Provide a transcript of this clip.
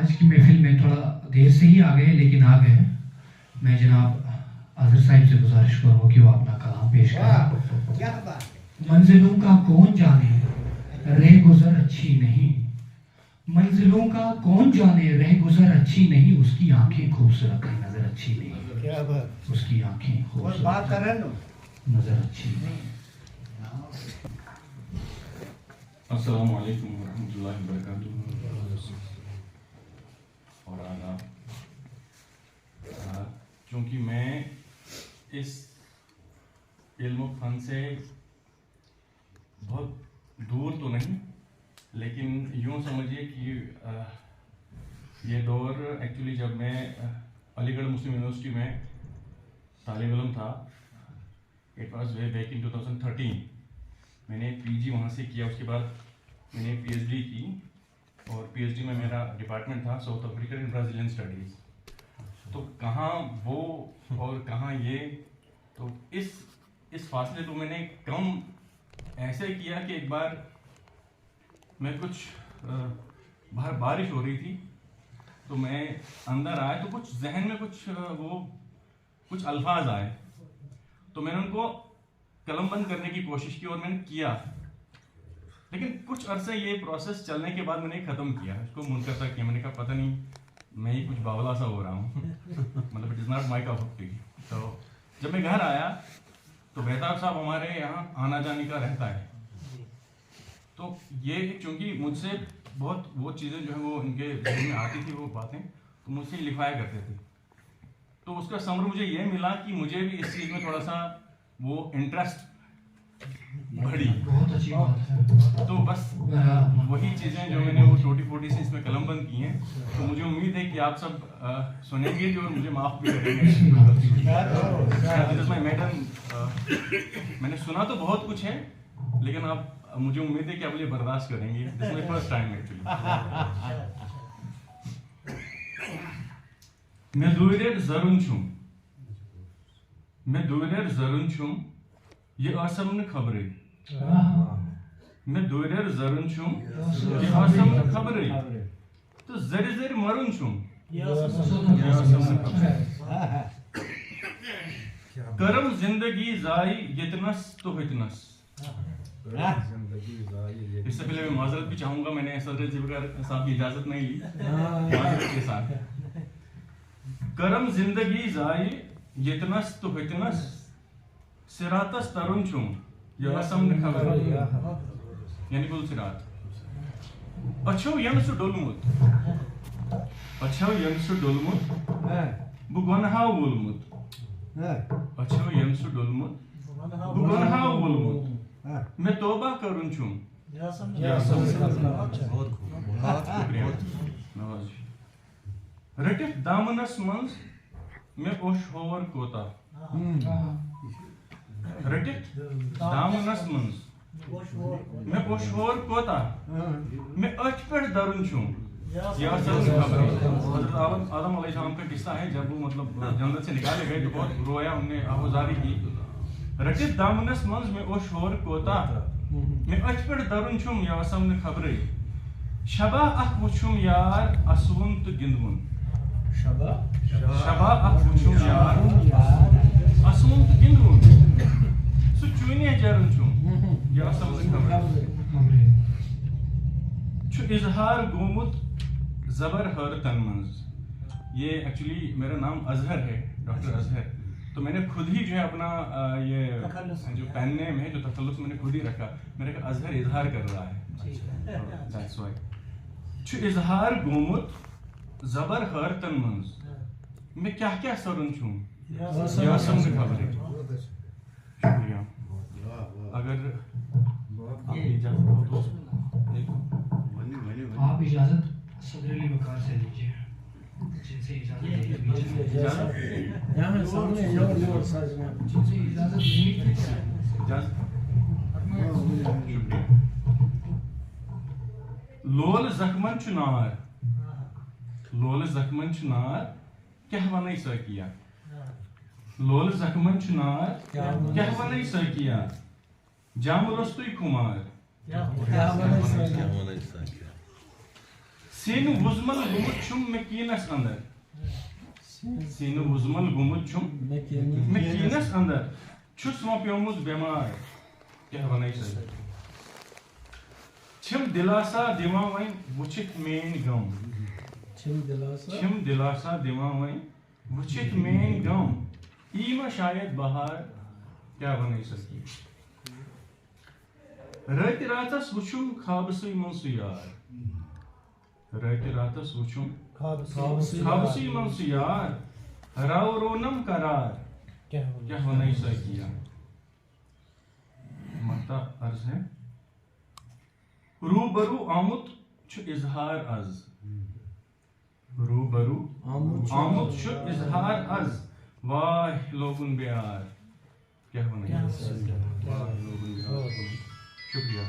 آج کی محفل میں تھوڑا دیر سے ہی آ گئے لیکن آ گئے. میں جناب اظہر صاحب سے گزارش کروں کہ وہ اپنا کلام پیش کریں. منزلوں کا کون جانے رہ گزر اچھی نہیں, منزلوں کا کون جانے رہ گزر اچھی نہیں, اس کی آنکھیں خوبصورت ہیں نظر اچھی نہیں, اس کی آنکھیں خوبصورت نظر اچھی نہیں. السلام علیکم ورحمۃ اللہ وبرکاتہ. اور آداب. چونکہ میں اس علم و فن سے بہت دور تو نہیں, لیکن یوں سمجھیے کہ یہ دور ایکچولی جب میں علی گڑھ مسلم یونیورسٹی میں طالب علم تھا, it was way back in 2013. میں نے پی جی وہاں سے کیا, اس کے بعد میں نے پی ایچ ڈی کی, اور پی ایچ ڈی میں میرا ڈپارٹمنٹ تھا south African and Brazilian studies. تو کہاں وہ اور کہاں یہ, تو اس فاصلے کو میں نے کم ایسے کیا کہ ایک بار میں کچھ باہر بارش ہو رہی تھی, تو میں اندر آیا تو کچھ ذہن میں کچھ الفاظ آئے, تو میں نے ان کو قلم بند کرنے کی کوشش کی اور میں نے کیا, لیکن کچھ عرصے یہ پروسیس چلنے کے بعد میں نے ختم کیا, اس کو منقطع کیا. میں نے کہا پتہ نہیں میں ہی کچھ باولا سا ہو رہا ہوں, مطلب it is not my cup of T. تو جب میں گھر آیا تو بیتاب صاحب ہمارے یہاں آنا جانے کا رہتا ہے, تو یہ چونکہ مجھ سے بہت وہ چیزیں جو ہیں وہ ان کے ذہن میں آتی تھی, وہ باتیں تو مجھ سے لکھوایا کرتے تھے. تو اس کا ثمر مجھے یہ ملا کہ مجھے بھی اس چیز میں تھوڑا سا وہ انٹرسٹ بڑھی. بہت اچھی بات ہے. تو بس وہی چیزیں جو میں نے وہ چھوٹی پھوٹی سی اس میں قلم بند کی ہیں, تو مجھے امید ہے کہ آپ سب سنیں گے جو, اور مجھے معاف بھی کریں گے. میڈم, میں نے سنا تو بہت کچھ ہے, لیکن آپ مجھے امید ہے کہ آپ مجھے برداشت کریں گے. دس از مائی فرسٹ ٹائم ایکچولی. میں دویریر زرن چھم, میں دویریر زرن چھم, یہ آسم نہ خبرے. میں دویریر زرن چھم, یہ آسم نہ خبرے, تو زر زر مرن چھم, یہ آسم نہ خبرے. کرم زندگی زائی یتنس تو ہتنس. اس سے پہلے میں معذرت بھی چاہوں گا, میں نے صدر ذوالفقار صاحب کی اجازت نہیں لی, معذرت کے ساتھ. کرم زندگی زائی یتنس تو ہتنس, صراطس ترن چھم, یہ آسم نہ خبرے. یعنی گل صراط. اچھو ین سو ڈولمت, اچھو ین سو ڈولمت, بہ گۄنہو وولمت. اچھو ین سو ڈولمت, بہ گۄنہو وولمت, میں توبہ کرن چھم. رٹِتھ دامنس منٛز مےٚ اوٚش ہور کوتاہ, رٹِتھ دامنس منٛز مےٚ اوٚش ہور کوتاہ, مےٚ أچھ پٮ۪ٹھ درُن چھُم, یہ آسم نہ خبرے. حضرت آدم علیہ السلام کا قصہ ہے, جب وہ مطلب جنت سے نکالے گئے تو بہت رویا, ہم نے آہوزاری کی. رٹِتھ دامنس منٛز مےٚ اوٚش ہور کوتاہ, مےٚ أچھ پٮ۪ٹھ درُن چھُم, یہ آسم نہ خبرے. شبا اکھ وٕچھُم یار اسوُن تہٕ گِنٛدوُن, شبا اکھ وٕچھُم یار اسوُن تہٕ گِنٛدوُن, سُہ چوٗنہِ چرن چھُم, یہ آسم نہ خبرے. چھُ اظہار گوٚمُت زبر حٲرتن منٛز. یہ ایکچولی میرا نام اظہر ہے, ڈاکٹر اظہر. تو میں نے خود ہی جو ہے اپنا یہ جو پین نیم ہے, جو تخلص میں نے خود ہی رکھا. میں نے کہا اظہر اظہار کر رہا ہے, دیٹس وائی. چھُ اظہار گوٚمُت زبر حٲرتن منٛز, میں کیا کیا سرن چھُم, یہ آسم نہ خبرے. شکریہ. اگر آپ اجازت ہو تو آپ اجازت صدر علی وقار سے لیجیے, جن سے اجازت لول زخمن چھُ نار, لول زخمن چھُ نار, کیٛاہ ونے سٲقیا. لول زخمن چھُ نار, کیٛاہ ونے سٲقیا. جام روٚستُے خُمار, Sinu vuzmal gumut chum mekinas andar. Sinu vuzmal gumut chum mekinas andar. Chus ma pyomuz bemar. Kya banai say? Chim dilasa dimawai vuchit mein gum. Chim dilasa dimawai vuchit mein gum. Ima shayad bahar kya banai sakti. Rati ratas vuchum khabsi mansu yaar. Rati ratas vuchum khabsi mansu yaar. Rao ronam karar kya banai sakti. Mata arz hai. روبرو آمد چھ اظہار از. روبرو آمد چھ اظہار از. واہ Logan بیار کیا ہونا ہے. شکریہ.